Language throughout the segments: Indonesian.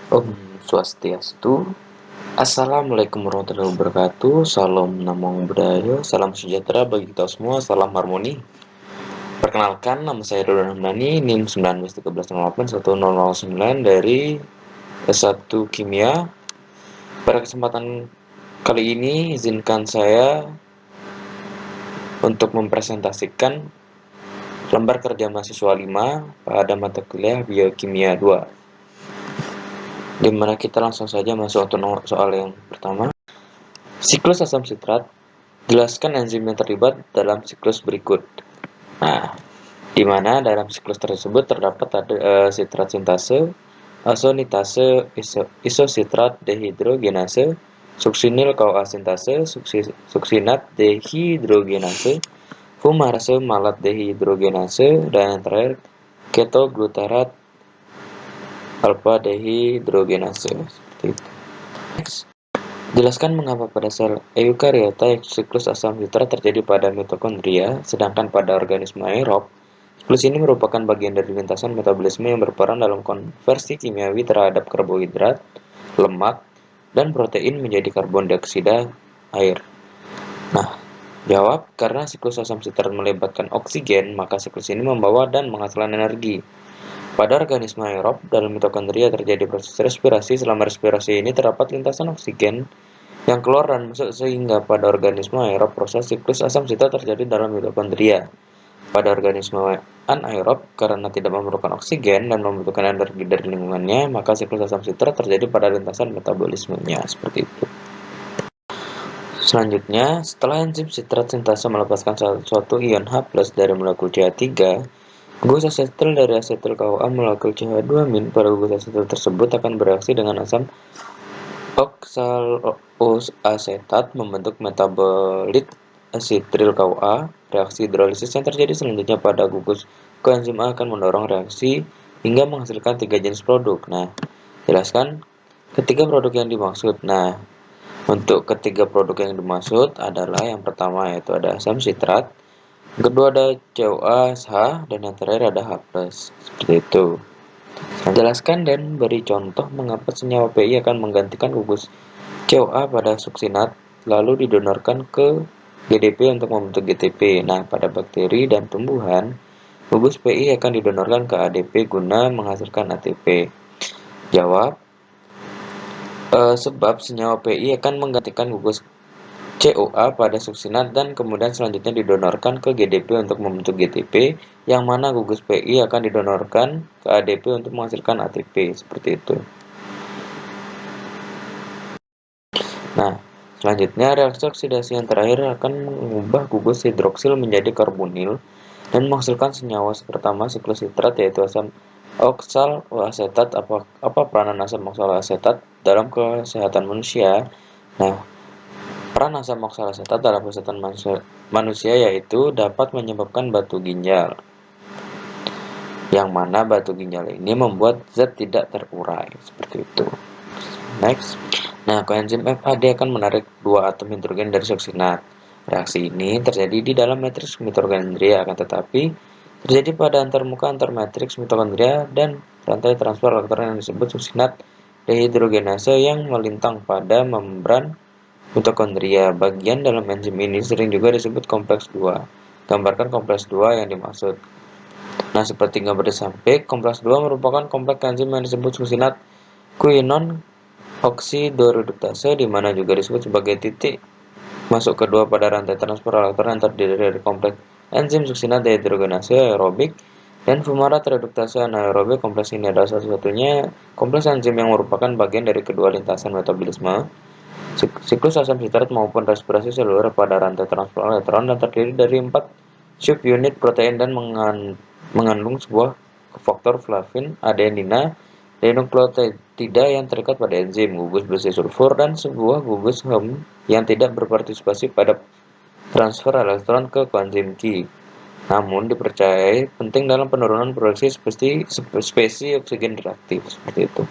Om Swastiastu. Assalamualaikum warahmatullahi wabarakatuh. Salam Namo Buddhaya. Salam sejahtera bagi kita semua. Salam harmoni. Perkenalkan, nama saya Dodon Hamdani, NIM 1913081009 dari S1 Kimia. Pada kesempatan kali ini, izinkan saya untuk mempresentasikan lembar kerja mahasiswa 5 pada mata kuliah Biokimia 2. Dimana kita langsung saja masuk untuk soal yang pertama. Siklus asam sitrat. Jelaskan enzim yang terlibat dalam siklus berikut. Nah, di mana dalam siklus tersebut terdapat sitrat sintase, asonitase, isositrat dehidrogenase, suksinil CoA sintase, suksinat dehidrogenase, fumarase malat dehidrogenase, dan yang terakhir ketoglutarat alfa dehidrogenase. Seperti itu. Next. Jelaskan mengapa pada sel eukariota siklus asam sitrat terjadi pada mitokondria, sedangkan pada organisme aerob, siklus ini merupakan bagian dari lintasan metabolisme yang berperan dalam konversi kimiawi terhadap karbohidrat, lemak, dan protein menjadi karbon dioksida air. Nah, jawab, karena siklus asam sitrat melibatkan oksigen, maka siklus ini membawa dan menghasilkan energi. Pada organisme aerob, dalam mitokondria terjadi proses respirasi. Selama respirasi ini terdapat lintasan oksigen yang keluar dan masuk, sehingga pada organisme aerob proses siklus asam sitrat terjadi dalam mitokondria. Pada organisme anaerob, karena tidak memerlukan oksigen dan membutuhkan energi dari lingkungannya, maka siklus asam sitrat terjadi pada lintasan metabolismenya. Seperti itu. Selanjutnya, setelah enzim sitrat sintase melepaskan suatu ion H+ dari molekul CH3, gugus asetil dari asetil CoA molekul CH2- pada gugus asetil tersebut akan bereaksi dengan asam oksaloasetat membentuk metabolit asetil CoA. Reaksi hidrolisis yang terjadi selanjutnya pada gugus koenzim A akan mendorong reaksi hingga menghasilkan 3 jenis produk. Nah, jelaskan ketiga produk yang dimaksud. Nah, untuk ketiga produk yang dimaksud adalah yang pertama yaitu ada asam sitrat, yang kedua ada CoAH, dan yang terakhir ada H+. Seperti itu. Jelaskan dan beri contoh mengapa senyawa PI akan menggantikan gugus CoA pada suksinat, lalu didonorkan ke GDP untuk membentuk GTP. Nah, pada bakteri dan tumbuhan, gugus PI akan didonorkan ke ADP guna menghasilkan ATP. Jawab, sebab senyawa PI akan menggantikan gugus CoA pada suksinat dan kemudian selanjutnya didonorkan ke GDP untuk membentuk GTP, yang mana gugus PI akan didonorkan ke ADP untuk menghasilkan ATP. Seperti itu. Nah, selanjutnya reaksi oksidasi yang terakhir akan mengubah gugus hidroksil menjadi karbonil dan menghasilkan senyawa pertama siklus sitrat, yaitu asam oksaloasetat. Apa peranan asam oksaloasetat dalam kesehatan manusia? Nah, peran asam oksaloasetat dalam kesehatan manusia yaitu dapat menyebabkan batu ginjal, yang mana batu ginjal ini membuat zat tidak terurai. Seperti itu. Next. Nah, koenzim FAD akan menarik 2 atom hidrogen dari suksinat. Reaksi ini terjadi di dalam matriks mitokondria, akan tetapi terjadi pada antarmuka antar matriks mitokondria dan rantai transfer elektron yang disebut suksinat dehidrogenase yang melintang pada membran mitokondria. Bagian dalam enzim ini sering juga disebut kompleks 2. Gambarkan kompleks 2 yang dimaksud. Nah, seperti gambar di samping, kompleks 2 merupakan kompleks enzim yang disebut suksinat quinone oksidoreduktase, di mana juga disebut sebagai titik masuk kedua pada rantai transfer elektron yang terdiri dari kompleks enzim suksinat dehidrogenase aerobik dan fumarat reduktase anaerobik. Kompleks ini adalah satu-satunya kompleks enzim yang merupakan bagian dari kedua lintasan metabolisme, siklus asam sitrat maupun respirasi seluler pada rantai transfer elektron, dan terdiri dari 4 subunit protein dan mengandung sebuah faktor flavin, adenina, dinukleotida yang terikat pada enzim, gugus besi sulfur, dan sebuah gugus Hom yang tidak berpartisipasi pada transfer elektron ke koenzim Q. Namun dipercayai penting dalam penurunan produksi spesies oksigen reaktif. Seperti itu.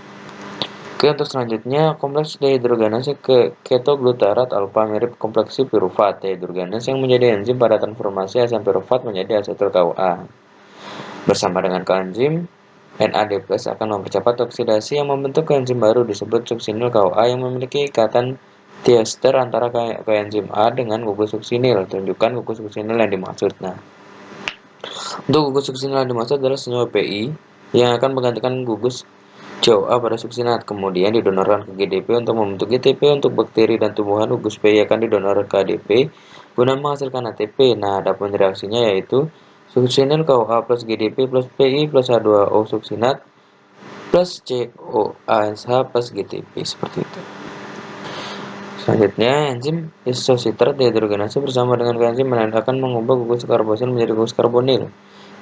Oke, untuk selanjutnya, kompleks dehidrogenase ke ketoglutarat alfa mirip kompleks pirufat dehidrogenase yang menjadi enzim pada transformasi asam pirufat menjadi asetil CoA. Bersama dengan koenzim NAD+ akan mempercepat oksidasi yang membentuk koenzim baru disebut suksinil KOA yang memiliki ikatan diester antara koenzim A dengan gugus suksinil. Tunjukkan gugus suksinil yang dimaksud. Nah, untuk gugus suksinil yang dimaksud adalah senyawa Pi yang akan menggantikan gugus CoA pada suksinat, kemudian didonorkan ke GDP untuk membentuk GTP. Untuk bakteri dan tumbuhan, gugus Pi akan didonorkan ke ADP guna menghasilkan ATP. Nah, adapun reaksinya yaitu suksinil KOA plus GDP plus Pi plus H2O suksinat plus COASH plus GTP, seperti itu. Selanjutnya, enzim isositrat dehidrogenase bersama dengan koenzim akan mengubah gugus karbosil menjadi gugus karbonil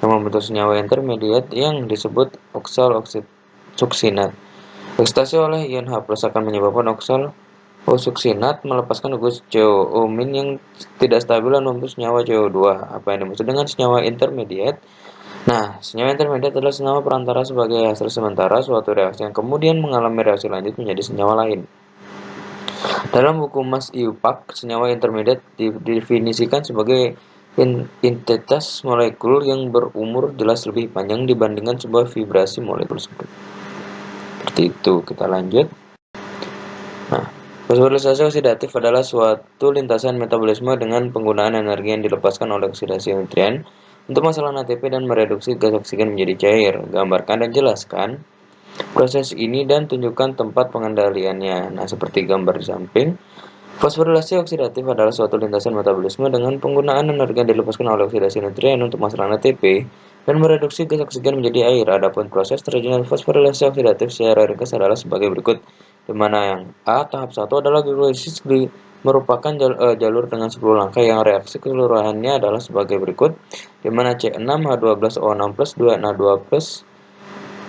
yang membentuk senyawa intermediate yang disebut oksal suksinat. Oksidasi oleh ion H+ akan menyebabkan oksal suksinat melepaskan gugus COO- yang tidak stabil dan membentuk senyawa CO2. Apa yang dimaksud dengan senyawa intermediate? Nah, senyawa intermediate adalah senyawa perantara sebagai hasil sementara suatu reaksi yang kemudian mengalami reaksi lanjut menjadi senyawa lain. Dalam buku Mas IUPAC, senyawa intermediate didefinisikan sebagai entitas molekul yang berumur jelas lebih panjang dibandingkan sebuah vibrasi molekul tersebut. Seperti itu, kita lanjut. Nah, fosforilisasi oksidatif adalah suatu lintasan metabolisme dengan penggunaan energi yang dilepaskan oleh oksidasi nutrien untuk menghasilkan ATP dan mereduksi gas oksigen menjadi cair. Gambarkan dan jelaskan proses ini dan tunjukkan tempat pengendaliannya. Nah, seperti gambar di samping, fosforilasi oksidatif adalah suatu lintasan metabolisme dengan penggunaan energi yang dilepaskan oleh oksidasi nutrien untuk menghasilkan ATP dan mereduksi gas oksigen menjadi air. Adapun proses terjadinya fosforilasi oksidatif secara ringkas adalah sebagai berikut, di mana yang A, tahap 1 adalah gliolisis, merupakan jalur dengan 10 langkah yang reaksi keseluruhannya adalah sebagai berikut, di mana C6 H12O6 plus 2Na2 plus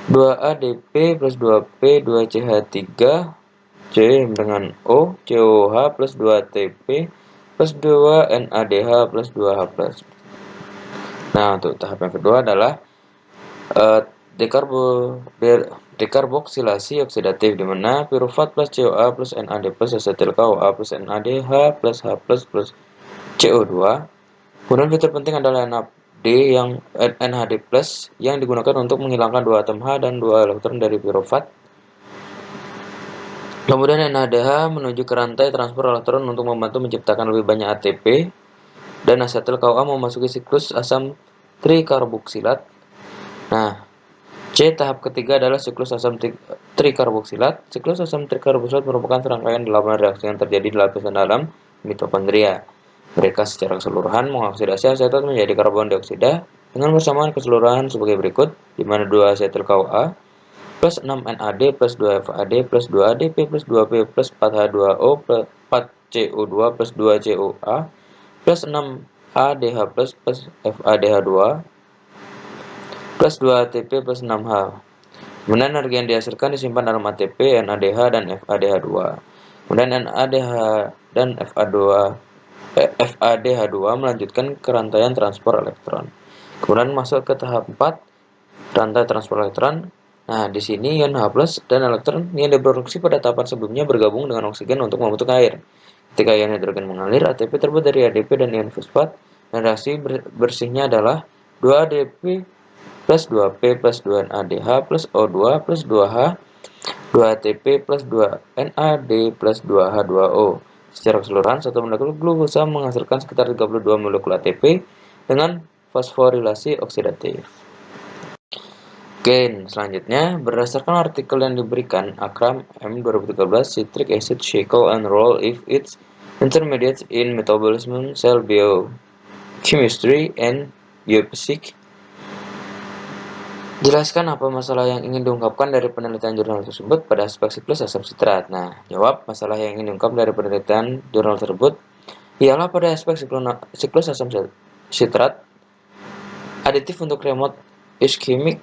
2ADP plus 2P 2CH3 C dengan O COH plus 2ATP plus 2NADH plus 2H+. Nah, untuk tahap yang kedua adalah dekarboksilasi oksidatif, di mana pirufat plus COA plus NAD plus asetil KOA plus NADH plus H plus CO2. Kemudian fitur penting adalah NHD plus yang digunakan untuk menghilangkan 2 atom H dan 2 elektron dari pirufat. Kemudian NADH menuju ke rantai transfer elektron untuk membantu menciptakan lebih banyak ATP, dan asetil KOA memasuki siklus asam trikarboksilat. Nah, C tahap ketiga adalah siklus asam trikarboksilat. Siklus asam trikarboksilat merupakan serangkaian 8 reaksi yang terjadi di lapisan dalam mitokondria. Mereka secara keseluruhan mengoksidasi asetat menjadi karbon dioksida dengan bersamaan keseluruhan sebagai berikut, di mana 2 asetil KOA plus 6 NAD plus 2 FAD plus 2 ADP plus 2P plus 4 H2O plus 4 CO2 plus 2 COA plus 6 ADH plus FADH2 plus 2 ATP plus 6H. Kemudian energi yang dihasilkan disimpan dalam ATP, NADH, dan FADH2. Kemudian NADH dan FADH2 melanjutkan ke rantaian transport elektron. Kemudian masuk ke tahap 4, rantai transport elektron. Nah, di sini ion H+ dan elektron yang diproduksi pada tahapan sebelumnya bergabung dengan oksigen untuk membentuk air. Ketika ion hidrogen mengalir, ATP terbuat dari ADP dan ion fosfat, dan reaksi bersihnya adalah 2 ADP plus 2P plus 2 NADH plus O2 plus 2H, 2 ATP plus 2 NAD plus 2H2O. Secara keseluruhan, satu molekul glukosa menghasilkan sekitar 32 molekul ATP dengan fosforilasi oksidatif. Oke, selanjutnya, berdasarkan artikel yang diberikan, Akram M. 2013, citric acid shackle and roll if its intermediates in metabolism, cell biochemistry, and biophysics. Jelaskan apa masalah yang ingin diungkapkan dari penelitian jurnal tersebut pada aspek siklus asam sitrat. Nah, jawab masalah yang ingin diungkap dari penelitian jurnal tersebut ialah pada aspek siklus asam sitrat, aditif untuk remote ischemic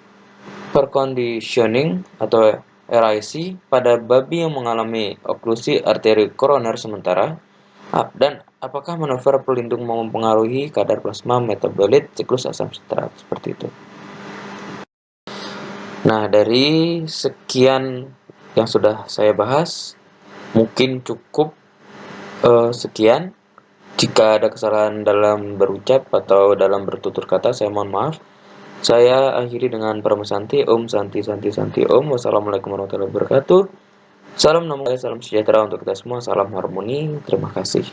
perconditioning atau RIC pada babi yang mengalami oklusi arteri koroner sementara, dan apakah manuver pelindung mempengaruhi kadar plasma metabolit siklus asam sitrat, seperti itu. Nah, dari sekian yang sudah saya bahas, mungkin cukup sekian. Jika ada kesalahan dalam berucap atau dalam bertutur kata, saya mohon maaf. Saya akhiri dengan Paramasanti, Om Santi Santi Santi Om. Wassalamualaikum warahmatullahi wabarakatuh. Salam namo, salam sejahtera untuk kita semua, salam harmoni. Terima kasih.